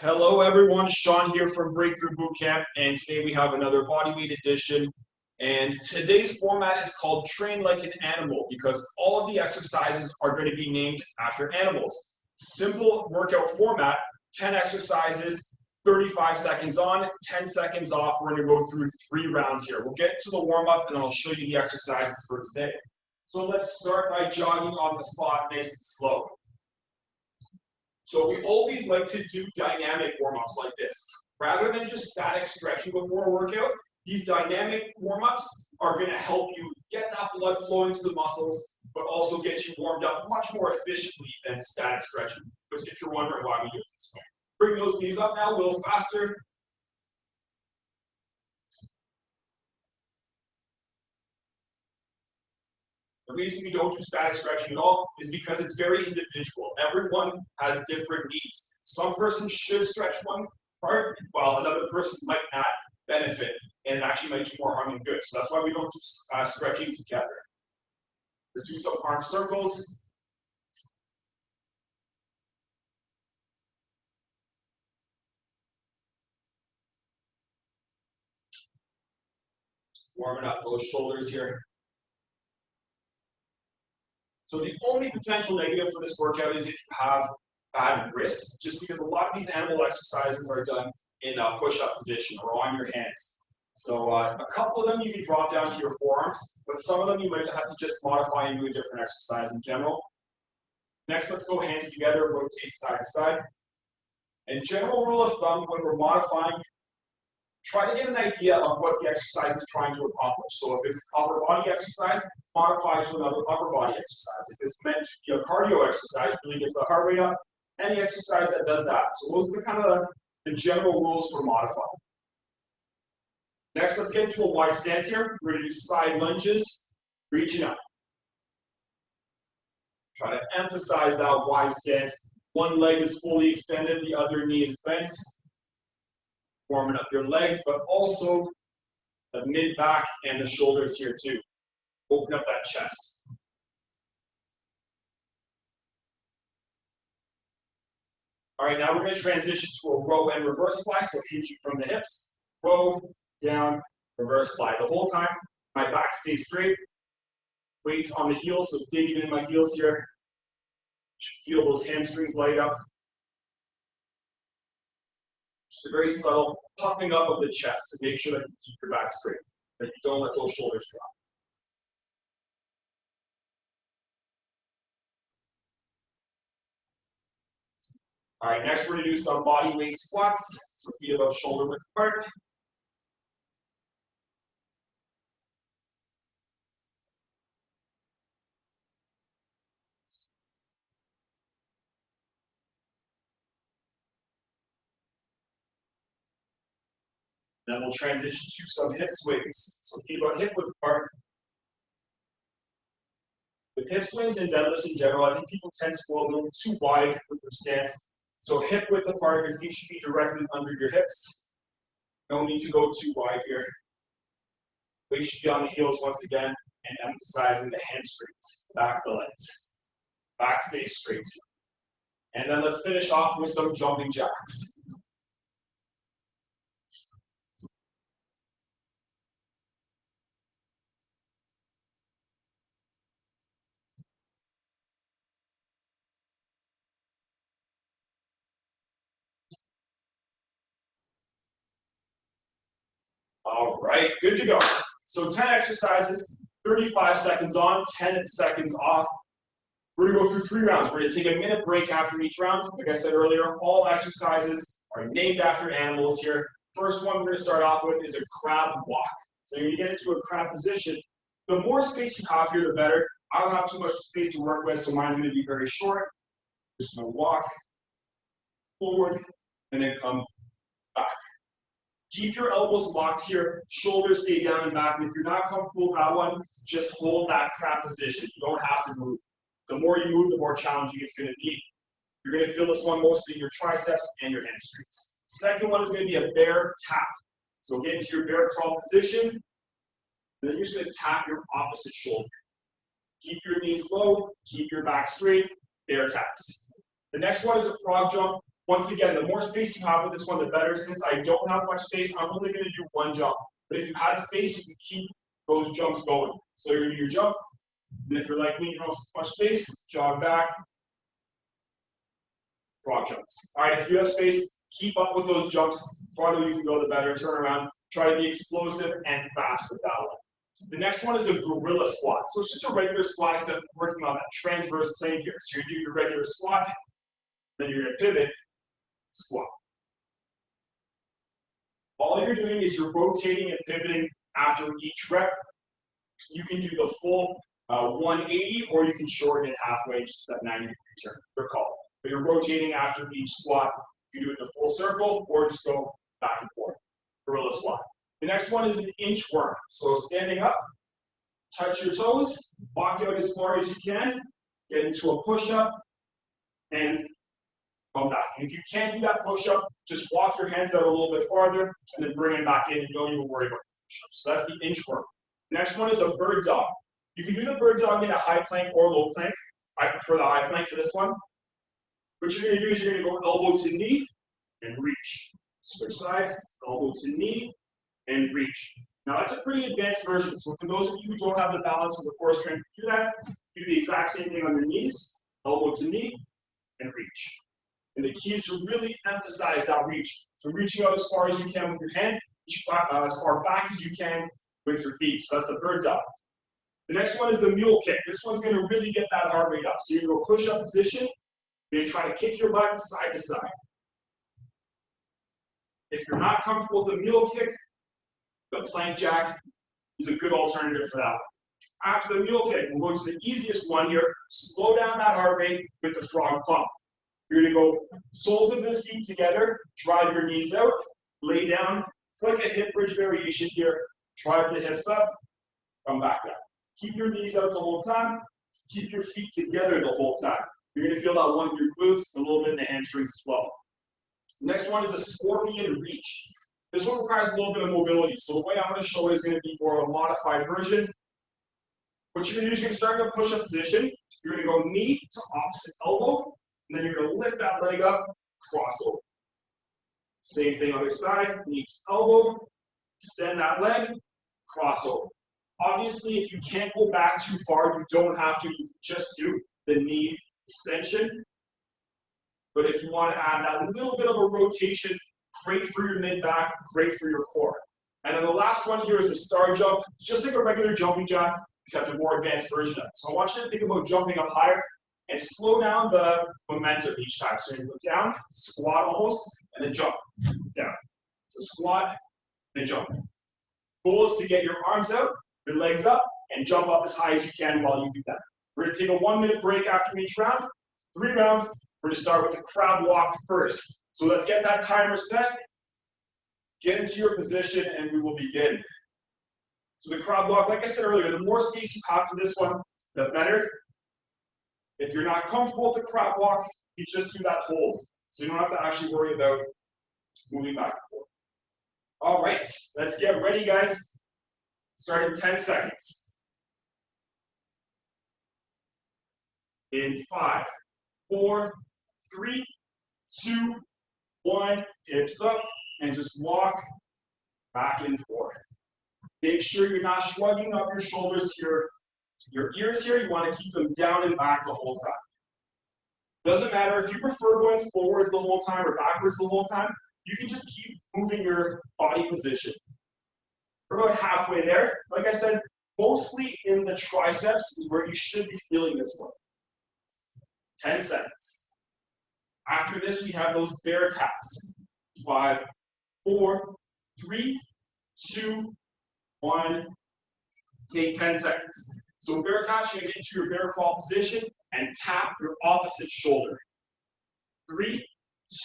Hello everyone, Sean here from Breakthrough Bootcamp, and today we have another bodyweight edition. And today's format is called Train Like an Animal because all of the exercises are going to be named after animals. Simple workout format, 10 exercises, 35 seconds on, 10 seconds off. We're going to go through 3 rounds here. We'll get to the warm-up and then I'll show you the exercises for today. So let's start by jogging on the spot nice and slow. So we always like to do dynamic warm-ups like this. Rather than just static stretching before a workout, these dynamic warm-ups are going to help you get that blood flowing to the muscles, but also get you warmed up much more efficiently than static stretching. Because if you're wondering why we do it this way. Bring those knees up now a little faster. The reason we don't do static stretching at all is because it's very individual. Everyone has different needs. Some persons should stretch one part, while another person might not benefit, and it actually might do more harm than good. So that's why we don't do stretching together. Let's do some arm circles. Warming up those shoulders here. So the only potential negative for this workout is if you have bad wrists, just because a lot of these animal exercises are done in a push-up position or on your hands. So a couple of them you can drop down to your forearms, but some of them you might have to just modify and do a different exercise in general. Next, let's go hands together, rotate side to side. And general rule of thumb, when we're modifying, try to get an idea of what the exercise is trying to accomplish. So if it's upper body exercise, modify to another upper body exercise. If it's meant to be a cardio exercise, really gets the heart rate up, any exercise that does that. So those are the kind of the general rules for modifying. Next, let's get into a wide stance here. We're going to do side lunges, reaching up. Try to emphasize that wide stance. One leg is fully extended, the other knee is bent. Warming up your legs, but also the mid-back and the shoulders here too. Open up that chest. All right, now we're going to transition to a row and reverse fly, so hinging from the hips. Row, down, reverse fly. The whole time, my back stays straight. Weights on the heels, so digging in my heels here. Feel those hamstrings light up. Just a very subtle puffing up of the chest to make sure that you keep your back straight, that you don't let those shoulders drop. All right, next we're going to do some body weight squats, so feet about shoulder width apart. Then we'll transition to some hip swings, so feet about hip width apart. With hip swings and deadlifts in general, I think people tend to go a little too wide with their stance. So hip width apart, your feet should be directly under your hips. No need to go too wide here. Weight should be on the heels once again, and emphasizing the hamstrings, back of the legs. Back stays straight. And then let's finish off with some jumping jacks. All right, good to go. So 10 exercises, 35 seconds on, 10 seconds off. We're going to go through 3 rounds. We're going to take a minute break after each round. Like I said earlier, all exercises are named after animals here. First one we're going to start off with is a crab walk. So you're going to get into a crab position. The more space you have here, the better. I don't have too much space to work with, so mine's going to be very short. Just going to walk forward and then come back. Keep your elbows locked here, shoulders stay down and back, and if you're not comfortable with that one, just hold that crab position. You don't have to move. The more you move, the more challenging it's going to be. You're going to feel this one mostly in your triceps and your hamstrings. Second one is going to be a bear tap. So get into your bear crawl position, and then you're just going to tap your opposite shoulder. Keep your knees low, keep your back straight, bear taps. The next one is a frog jump. Once again, the more space you have with this one, the better. Since I don't have much space, I'm only going to do one jump. But if you had space, you can keep those jumps going. So you're going to do your jump, and if you're like me, you don't have much space, jog back, frog jumps. All right, if you have space, keep up with those jumps. The farther you can go, the better. Turn around. Try to be explosive and fast with that one. The next one is a gorilla squat. So it's just a regular squat, except working on that transverse plane here. So you do your regular squat, then you're going to pivot, squat. All you're doing is you're rotating and pivoting after each rep. You can do the full 180, or you can shorten it halfway, just that 90-degree turn, your call. But you're rotating after each squat. You can do it in a full circle, or just go back and forth. Gorilla squat. The next one is an inchworm. So standing up, touch your toes, walk out as far as you can, get into a push-up, and come back. And if you can't do that push-up, just walk your hands out a little bit farther, and then bring it back in, and don't even worry about the push-up. So that's the inchworm. Next one is a bird dog. You can do the bird dog in a high plank or low plank. I prefer the high plank for this one. What you're going to do is you're going to go elbow to knee and reach. Switch sides, elbow to knee and reach. Now that's a pretty advanced version. So for those of you who don't have the balance or the core strength to do that, do the exact same thing on your knees, elbow to knee and reach. And the key is to really emphasize that reach. So reaching out as far as you can with your hand, as far back as you can with your feet. So that's the bird dog. The next one is the mule kick. This one's going to really get that heart rate up. So you're going to go push-up position. You're going to try to kick your butt side to side. If you're not comfortable with the mule kick, the plank jack is a good alternative for that one. After the mule kick, we'll go to the easiest one here. Slow down that heart rate with the frog pump. You're going to go soles of the feet together, drive your knees out, lay down. It's like a hip bridge variation here. Drive the hips up, come back up. Keep your knees out the whole time. Keep your feet together the whole time. You're going to feel that one in your glutes, a little bit in the hamstrings as well. Next one is a scorpion reach. This one requires a little bit of mobility. So the way I'm going to show it is going to be more of a modified version. What you're going to do is you're going to start in a push-up position. You're going to go knee to opposite elbow, and then you're going to lift that leg up, cross over. Same thing other side, knee to elbow, extend that leg, cross over. Obviously, if you can't go back too far, you don't have to. You can just do the knee extension. But if you want to add that little bit of a rotation, great for your mid-back, great for your core. And then the last one here is a star jump. It's just like a regular jumping jack, except a more advanced version of it. So I want you to think about jumping up higher and slow down the momentum each time. So you go down, squat almost, and then jump down. So squat, then jump. Goal is to get your arms out, your legs up, and jump up as high as you can while you do that. We're going to take a 1-minute break after each round. 3 rounds. We're going to start with the crab walk first. So let's get that timer set, get into your position, and we will begin. So the crab walk, like I said earlier, the more space you have for this one, the better. If you're not comfortable with the crab walk, you just do that hold. So you don't have to actually worry about moving back and forth. All right, let's get ready, guys. Start in 10 seconds. In 5, 4, 3, 2, 1, hips up, and just walk back and forth. Make sure you're not shrugging up your shoulders to your ears here. You want to keep them down and back the whole time. Doesn't matter if you prefer going forwards the whole time or backwards the whole time, you can just keep moving your body position. We're about halfway there. Like I said, mostly in the triceps is where you should be feeling this one. 10 seconds. After this, we have those bear taps. 5, 4, 3, 2, 1. Take 10 seconds. So bear taps, you're going to get into your bear claw position and tap your opposite shoulder. 3,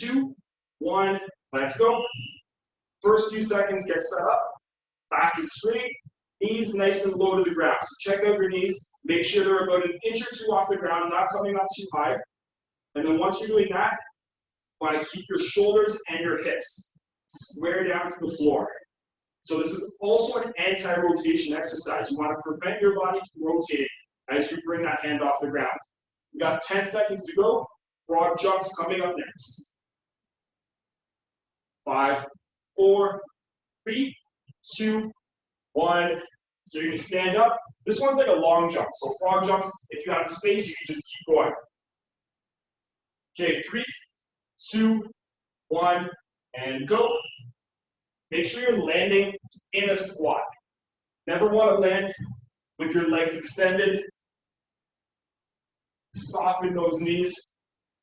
2, 1. Let's go. First few seconds, get set up. Back is straight. Knees nice and low to the ground. So check out your knees. Make sure they're about 1 inch or 2 off the ground, not coming up too high. And then once you're doing that, you want to keep your shoulders and your hips square down to the floor. So this is also an anti-rotation exercise. You want to prevent your body from rotating as you bring that hand off the ground. We got 10 seconds to go. Frog jumps coming up next. 5, 4, 3, 2, 1. So you can stand up. This one's like a long jump. So frog jumps, if you have the space, you can just keep going. Okay, 3, 2, 1, and go. Make sure you're landing in a squat. Never want to land with your legs extended. Soften those knees.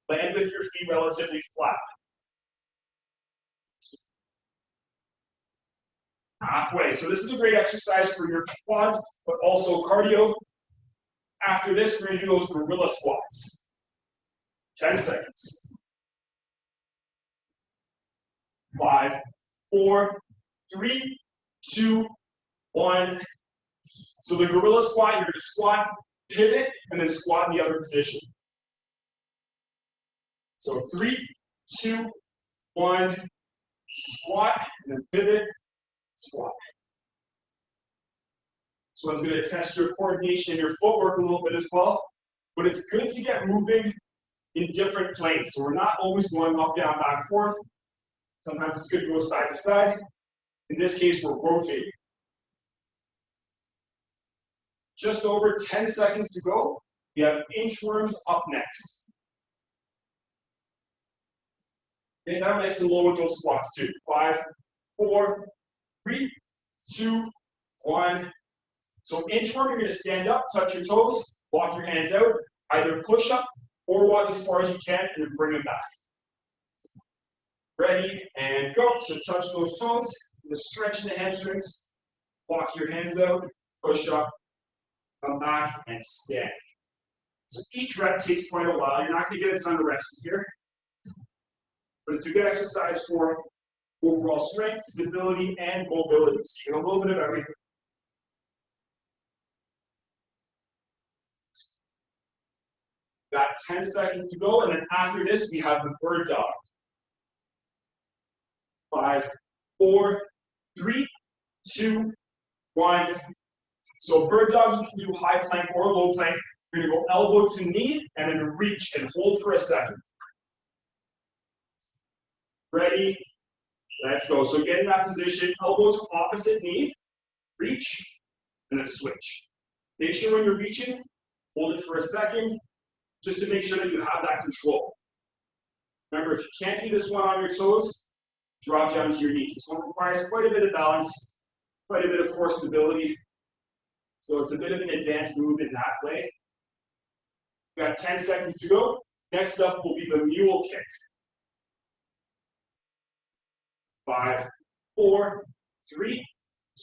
Land with your feet relatively flat. Halfway. So this is a great exercise for your quads, but also cardio. After this, we're going to do those gorilla squats. 10 seconds. 5, 4, 3, 2, 1. So the gorilla squat, you're going to squat, pivot, and then squat in the other position. So 3, 2, 1, squat, and then pivot, squat. This one's going to test your coordination and your footwork a little bit as well, but it's good to get moving in different planes. So we're not always going up, down, back, forth. Sometimes it's good to go side to side. In this case, we're rotating. Just over 10 seconds to go. We have inchworms up next. Okay, now nice and low with those squats too. 5, 4, 3, 2, 1. So inchworm, you're going to stand up, touch your toes, walk your hands out, either push up or walk as far as you can and then bring them back. Ready, and go. So touch those toes, just stretch the hamstrings, walk your hands out, push up, come back, and stand. So each rep takes quite a while. You're not going to get a ton of reps here, but it's a good exercise for overall strength, stability, and mobility. So you get a little bit of everything. Got 10 seconds to go, and then after this, we have the bird dog. 5, 4, 3, 2, 1. So bird dog, you can do high plank or low plank. You're going to go elbow to knee, and then reach and hold for a second. Ready? Let's go. So get in that position, elbow to opposite knee, reach, and then switch. Make sure when you're reaching, hold it for a second, just to make sure that you have that control. Remember, if you can't do this one on your toes, drop down to your knees. This one requires quite a bit of balance, quite a bit of core stability. So it's a bit of an advanced move in that way. We've got 10 seconds to go. Next up will be the mule kick. 5, 4, 3,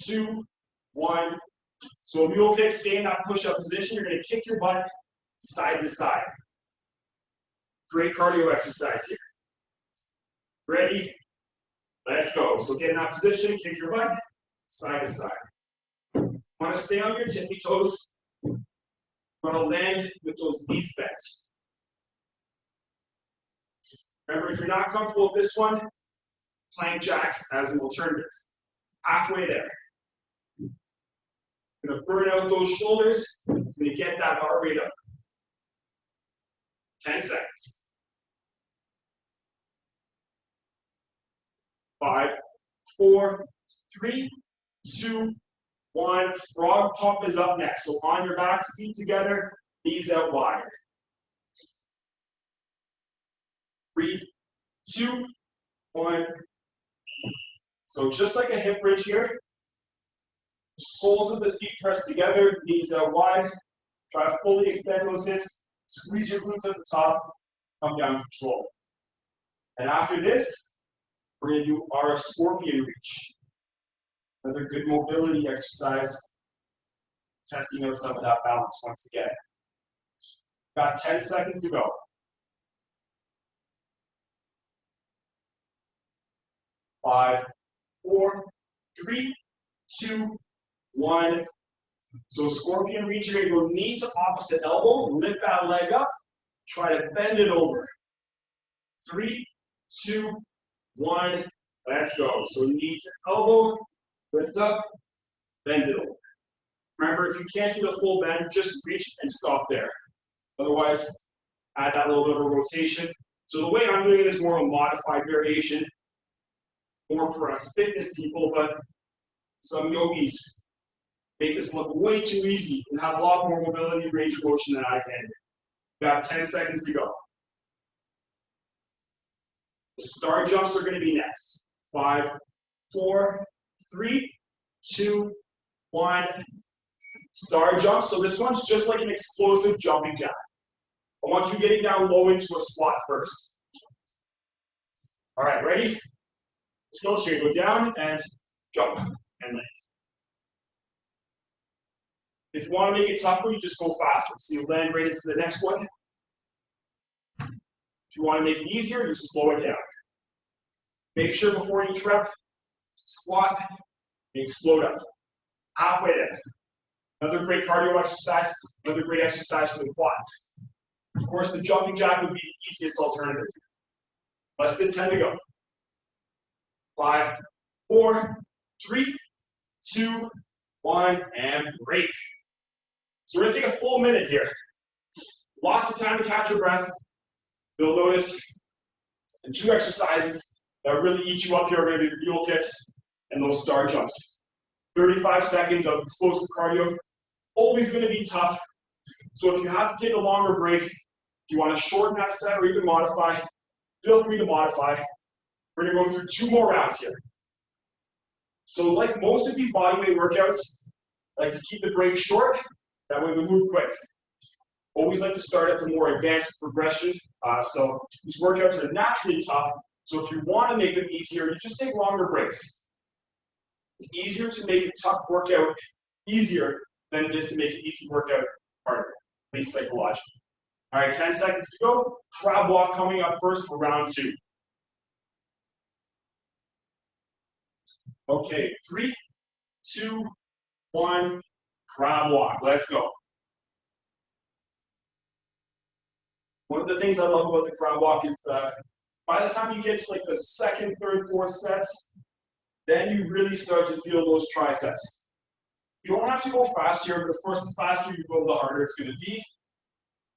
2, 1. So a mule kick, stay in that push-up position. You're going to kick your butt side to side. Great cardio exercise here. Ready? Let's go. So get in that position, kick your butt side to side. Want to stay on your tippy toes. Want to land with those knees bent. Remember, if you're not comfortable with this one, plank jacks as an alternative. Halfway there. Going to burn out those shoulders. Going to get that heart rate up. 10 seconds. 5, 4, 3, 2, 1. Frog pump is up next. So on your back, feet together, knees out wide. 3, 2, 1. So just like a hip bridge here, the soles of the feet press together, knees out wide. Try to fully extend those hips. Squeeze your glutes at the top. Come down, control. And after this, we're going to do our scorpion reach. Another good mobility exercise. Testing out some of that balance once again. Got 10 seconds to go. 5, 4, 3, 2, 1. So scorpion reach, you're going to go knee to opposite elbow, lift that leg up, try to bend it over. 3, 2, 1, let's go. So knee to elbow, lift up, bend it over. Remember, if you can't do the full bend, just reach and stop there. Otherwise, add that little bit of a rotation. So the way I'm doing it is more of a modified variation. more for us fitness people, but some yogis make this look way too easy and have a lot more mobility, range of motion than I can. Got 10 seconds to go. The star jumps are going to be next. 5, 4, 3, 2, 1. Star jump. So this one's just like an explosive jumping jack. I want you getting down low into a squat first. All right, ready? Let's go. So you go down and jump and land. If you want to make it tougher, you just go faster. So you land right into the next one. If you want to make it easier, you slow it down. Make sure before each rep, squat, and explode up. Halfway there. Another great cardio exercise, another great exercise for the quads. Of course, the jumping jack would be the easiest alternative. Less than 10 to go. 5, 4, 3, 2, 1, and break. So we're going to take a full minute here. Lots of time to catch your breath. You'll notice the 2 exercises that really eat you up here are going to be the mule kicks and those star jumps. 35 seconds of explosive cardio, always going to be tough. So if you have to take a longer break, if you want to shorten that set or even modify, feel free to modify. We're going to go through 2 more rounds here. So like most of these bodyweight workouts, I like to keep the break short, that way we move quick. Always like to start at the more advanced progression. So these workouts are naturally tough. So if you want to make them easier, you just take longer breaks. It's easier to make a tough workout easier than it is to make an easy workout harder, at least psychologically. All right, 10 seconds to go. Crab walk coming up first for round 2. Okay, 3, 2, 1, crab walk. Let's go. One of the things I love about the crab walk is by the time you get to like the 2nd, 3rd, 4th sets, then you really start to feel those triceps. You don't have to go faster, but of course, the faster you go, the harder it's going to be.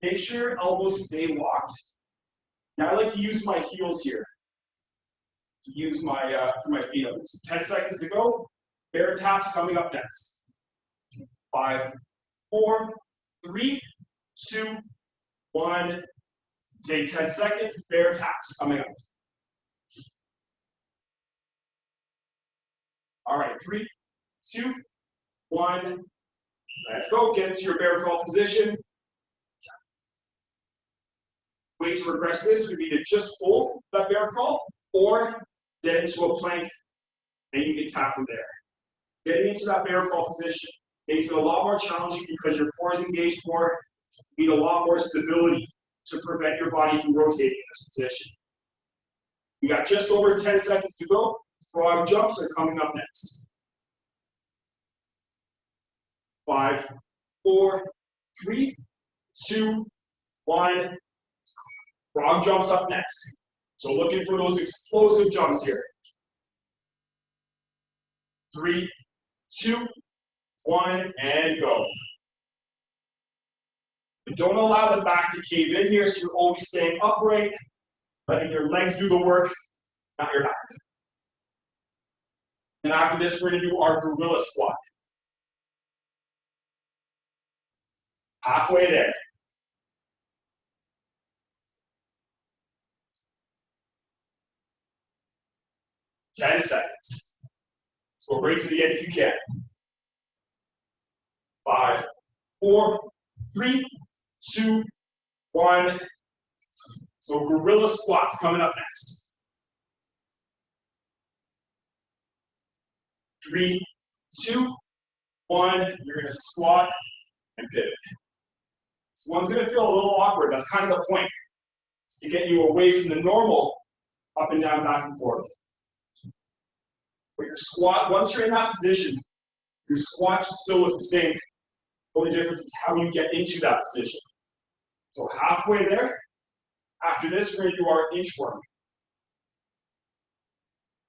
Make sure your elbows stay locked. Now I like to use my heels here to use my for my feet up. So 10 seconds to go. Bear taps coming up next. 5, 4, 3, 2, 1. Take 10 seconds. Bear taps coming up. All right, 3, 2, 1. Let's go. Get into your bear crawl position. Way to regress this would be to just hold that bear crawl or get into a plank and you can tap from there. Getting into that bear crawl position makes it a lot more challenging because your core is engaged more. You need a lot more stability to prevent your body from rotating in this position. We got just over 10 seconds to go. Frog jumps are coming up next. 5, 4, 3, 2, 1. Frog jumps up next. So looking for those explosive jumps here. 3, 2, 1, and go. And don't allow the back to cave in here, so you're always staying upright, letting your legs do the work, not your back. And after this, we're going to do our gorilla squat. Halfway there. 10 seconds. Let's go right to the end if you can. 5, 4, 3, 2, 1. So gorilla squats coming up next. 3, 2, 1. You're going to squat and pivot. This one's going to feel a little awkward. That's kind of the point. It's to get you away from the normal up and down, back and forth. But your squat, once you're in that position, your squat should still look the same. The only difference is how you get into that position. So halfway there. After this, we're going to do our inchworm.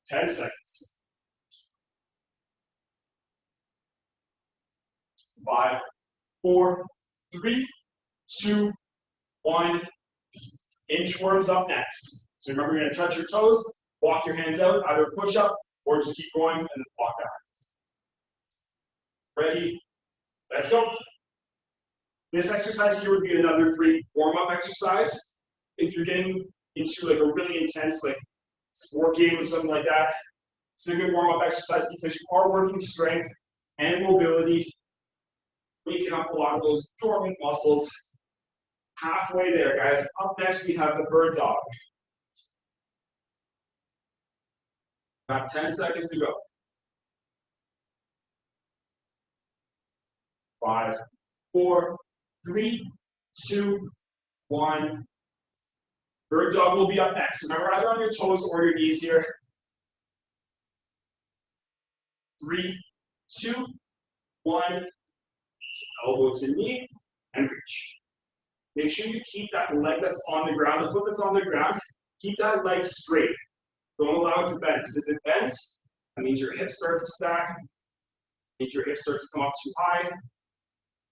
10 seconds. 5, 4, 3, 2, 1. Inchworms up next. So remember, you're going to touch your toes, walk your hands out, either push up or just keep going and then walk out. Ready? Let's go. This exercise here would be another great warm-up exercise. If you're getting into like a really intense like sport game or something like that, it's a good warm-up exercise because you are working strength and mobility, waking up a lot of those dormant muscles. Halfway there, guys. Up next, we have the bird dog. Got 10 seconds to go. 5, 4, 3, 2, 1. Bird dog will be up next. Remember, either on your toes or your knees here. 3, 2, 1. Elbow to knee and reach. Make sure you keep that leg that's on the ground, the foot that's on the ground, keep that leg straight. Don't allow it to bend, because if it bends, that means your hips start to stack, that means your hips start to come up too high.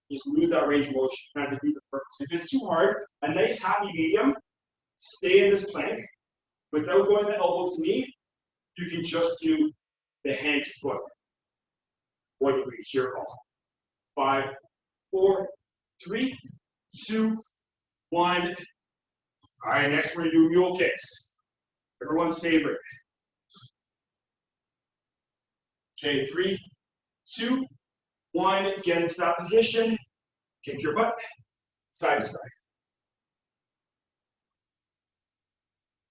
You just lose that range of motion, kind of defeat the purpose. If it's too hard, a nice happy medium, stay in this plank. Without going the elbow to knee, you can just do the hand to foot. Or the reach, your call. 5, 4, 3, 2, 1. All right, next we're gonna do mule kicks. Everyone's favorite. Okay, 3, 2, 1. Get into that position. Kick your butt side to side.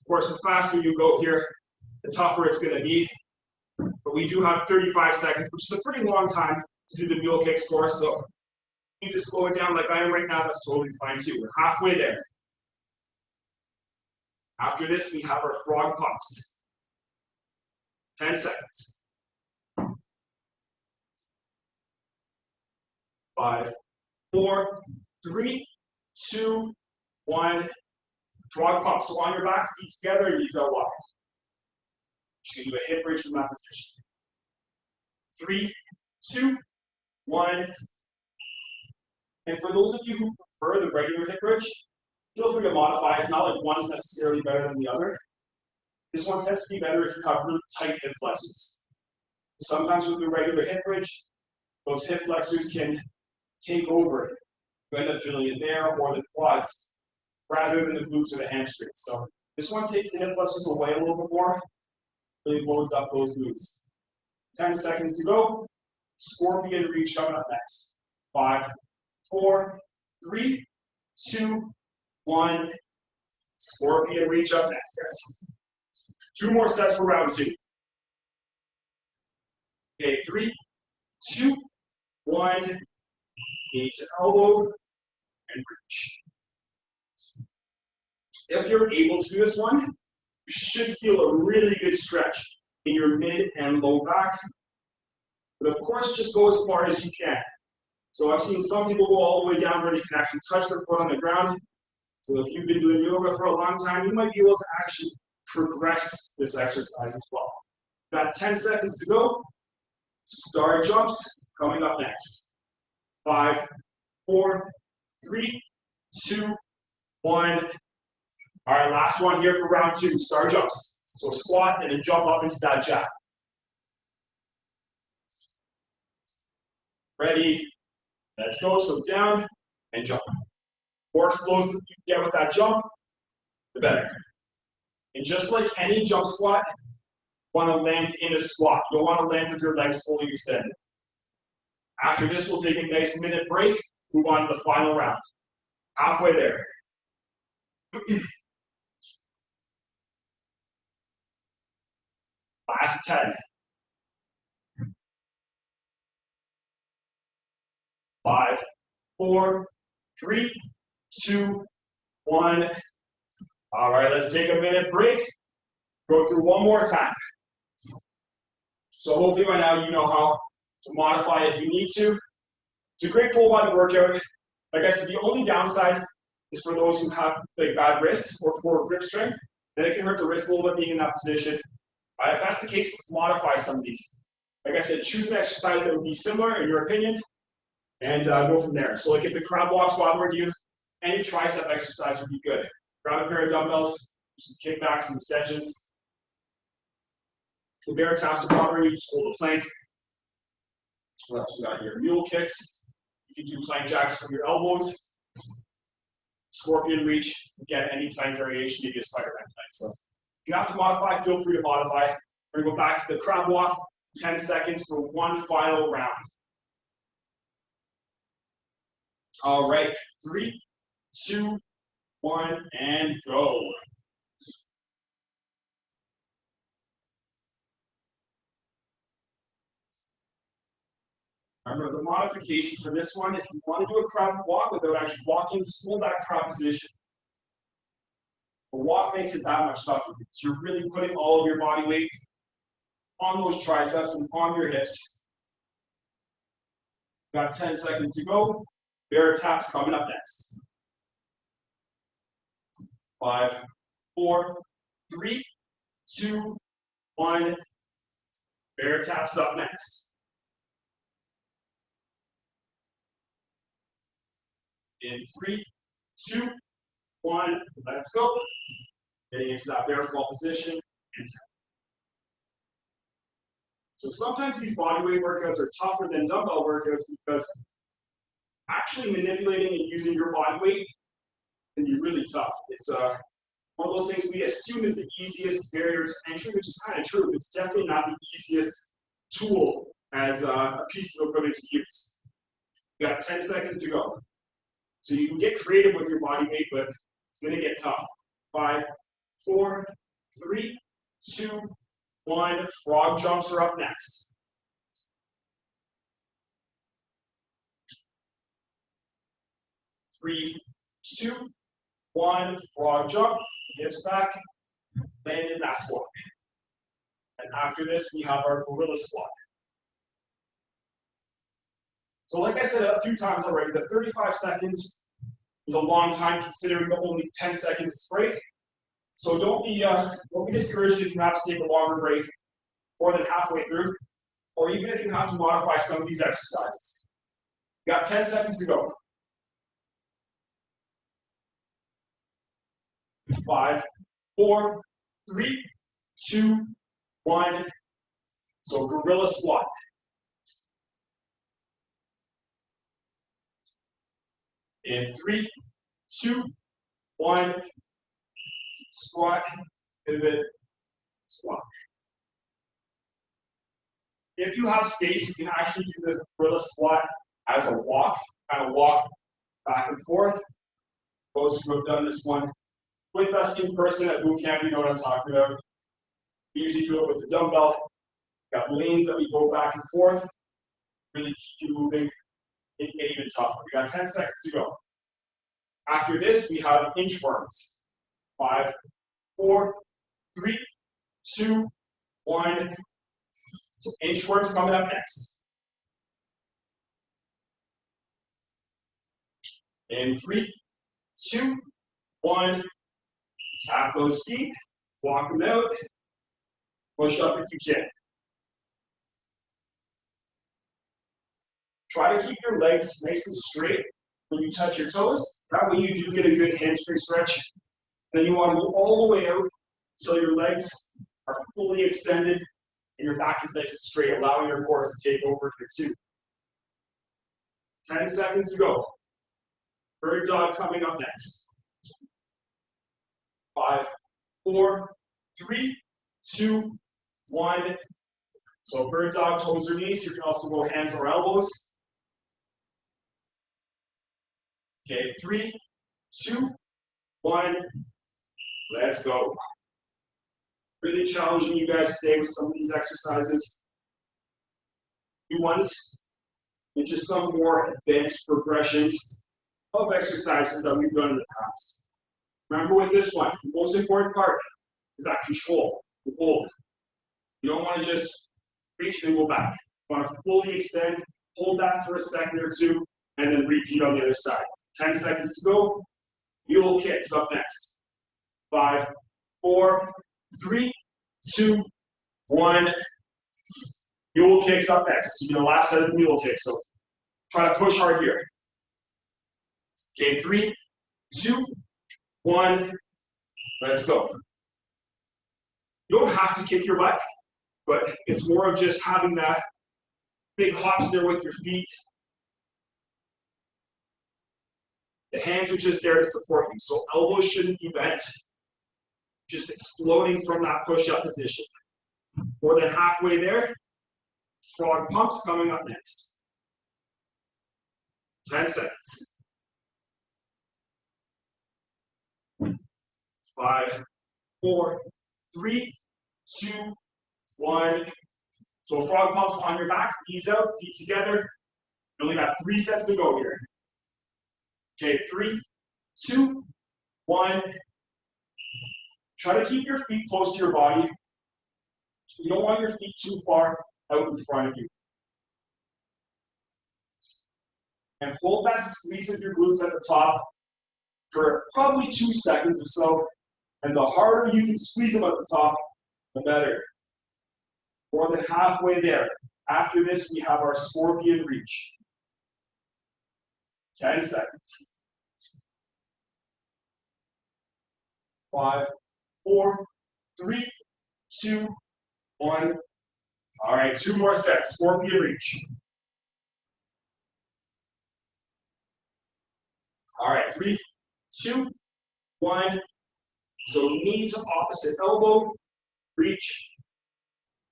Of course, the faster you go here, the tougher it's gonna be. But we do have 35 seconds, which is a pretty long time to do the mule kicks course. So you need to slow it down like I am right now, that's totally fine too. We're halfway there. After this, we have our frog pups. 10 seconds. 5, 4, 3, 2, 1. Frog pump. So on your back, feet together, knees out wide. Just gonna do a hip bridge from that position. 3, 2, 1. And for those of you who prefer the regular hip bridge, feel free to modify. It's not like one is necessarily better than the other. This one tends to be better if you have really tight hip flexors. Sometimes with the regular hip bridge, those hip flexors can take over. You end up feeling it there or the quads rather than the glutes or the hamstrings. So this one takes the hip flexors away a little bit more, really loads up those glutes. 10 seconds to go. Scorpion reach coming up next. 5, 4, 3, 2, 1. Scorpion reach up next, guys. 2 more sets for round 2. Okay, 3, 2, 1. Knee to elbow and reach. If you're able to do this one, you should feel a really good stretch in your mid and low back. But of course, just go as far as you can. So I've seen some people go all the way down where they can actually touch their foot on the ground. So if you've been doing yoga for a long time, you might be able to actually progress this exercise as well. Got 10 seconds to go. Star jumps coming up next. 5, 4, 3, 2, 1. All right, last one here for round 2, star jumps. So squat and then jump up into that jab. Ready? Let's go. So down and jump. The more explosive you get with that jump, the better. And just like any jump squat, you want to land in a squat. You don't want to land with your legs fully extended. After this, we'll take a nice minute break, move on to the final round. Halfway there. Last 10. 5, 4, 3, 2, 1. All right, let's take a minute break. Go through one more time. So hopefully by now you know how to modify if you need to. It's a great full body workout. Like I said, the only downside is for those who have like bad wrists or poor grip strength. Then it can hurt the wrist a little bit being in that position. If that's the case, modify some of these. Like I said, choose an exercise that would be similar in your opinion and go from there. So like if the crab walks bothering you, any tricep exercise would be good. Grab a pair of dumbbells, some kickbacks and extensions. The bear taps are bothering you, just hold a plank. What else we got here? Mule kicks. You can do plank jacks from your elbows. Scorpion reach. Again, any plank variation, maybe a Spider-Man plank. So if you have to modify, feel free to modify. We're gonna go back to the crab walk, 10 seconds for one final round. All right, 3, 2, 1, and go. Remember the modification for this one, if you want to do a crab walk without actually walking, just hold that crab position. A walk makes it that much tougher because you're really putting all of your body weight on those triceps and on your hips. Got 10 seconds to go. Bear taps coming up next. 5, 4, 3, 2, 1. Bear taps up next. In 3, 2, 1, let's go. Getting into that bear claw position. And so sometimes these bodyweight workouts are tougher than dumbbell workouts because actually manipulating and using your body weight can be really tough. It's one of those things we assume is the easiest barrier to entry, which is kind of true. It's definitely not the easiest tool as a piece of equipment to use. You got 10 seconds to go. So you can get creative with your body weight, but it's going to get tough. 5, 4, 3, 2, 1. Frog jumps are up next. Three, 2, 1. Frog jump. Hips back. Land in that squat. And after this, we have our gorilla squat. So like I said a few times already, the 35 seconds is a long time considering the only 10 seconds break. So don't be discouraged if you have to take a longer break more than halfway through, or even if you have to modify some of these exercises. You got 10 seconds to go. 5, 4, 3, 2, 1. So gorilla squat. In 3, 2, 1. Squat, pivot, squat. If you have space, you can actually do the gorilla squat as a walk, kind of walk back and forth. Those who have done this one with us in person at boot camp, you know what I'm talking about. We usually do it with the dumbbell. Got lanes that we go back and forth. Really keep you moving. It get even tougher. We got 10 seconds to go. After this, we have inchworms. 5, 4, 3, 2, 1. So inchworms coming up next. In 3, 2, 1. Tap those feet. Walk them out. Push up if you can. Try to keep your legs nice and straight when you touch your toes. That way you do get a good hamstring stretch. Then you want to go all the way out until your legs are fully extended and your back is nice and straight, allowing your core to take over here too. 10 seconds to go. Bird dog coming up next. 5, 4, 3, 2, 1. So bird dog, toes or knees. You can also go hands or elbows. Okay, 3, 2, 1. Let's go. Really challenging you guys today with some of these exercises. New ones, and just some more advanced progressions of exercises that we've done in the past. Remember with this one, the most important part is that control, the hold. You don't want to just reach and go back. You want to fully extend, hold that for a second or two, and then repeat on the other side. 10 seconds to go. Mule kicks up next. 5, 4, 3, 2, 1. Mule kicks up next. This will be the last set of mule kicks. So try to push hard here. Okay, 3, 2, 1. Let's go. You don't have to kick your butt, but it's more of just having that big hops there with your feet. The hands are just there to support you, so elbows shouldn't be bent. Just exploding from that push-up position. More than halfway there. Frog pumps coming up next. 10 seconds. 5, 4, 3, 2, 1. So frog pumps on your back, knees out, feet together. You only got 3 sets to go here. Okay, 3, 2, 1. Try to keep your feet close to your body. You don't want your feet too far out in front of you. And hold that squeeze of your glutes at the top for probably 2 seconds or so. And the harder you can squeeze them at the top, the better. More than halfway there. After this, we have our scorpion reach. 10 seconds. 5, 4, 3, 2, 1. All right, 2 more sets. Scorpion reach. All right, 3, 2, 1. So knee to opposite elbow, reach,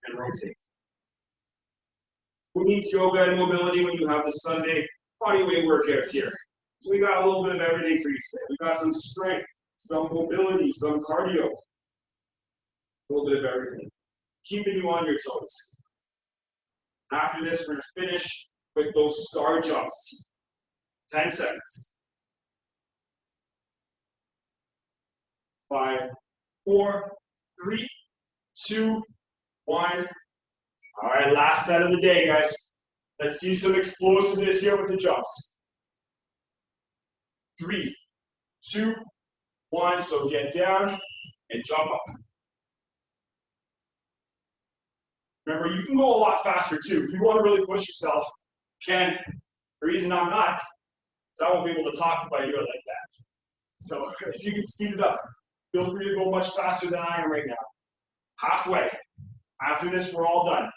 and rotate. Who needs yoga and mobility when you have the Sunday bodyweight workouts here? So we got a little bit of everything for you today. We got some strength, some mobility, some cardio. A little bit of everything. Keeping you on your toes. After this, we're going to finish with those star jumps. 10 seconds. 5, 4, 3, 2, 1. All right, last set of the day, guys. Let's see some explosiveness here with the jumps. 3, 2, 1. So get down and jump up. Remember, you can go a lot faster too. If you want to really push yourself, you can. The reason I'm not is I won't be able to talk if I do it like that. So if you can speed it up, feel free to go much faster than I am right now. Halfway. After this, we're all done.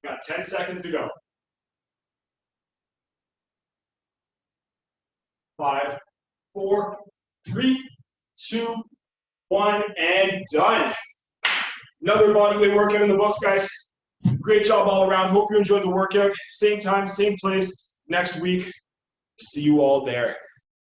Got 10 seconds to go. 5, 4, 3, 2, 1, and done. Another bodyweight workout in the books, guys. Great job all around. Hope you enjoyed the workout. Same time, same place next week. See you all there.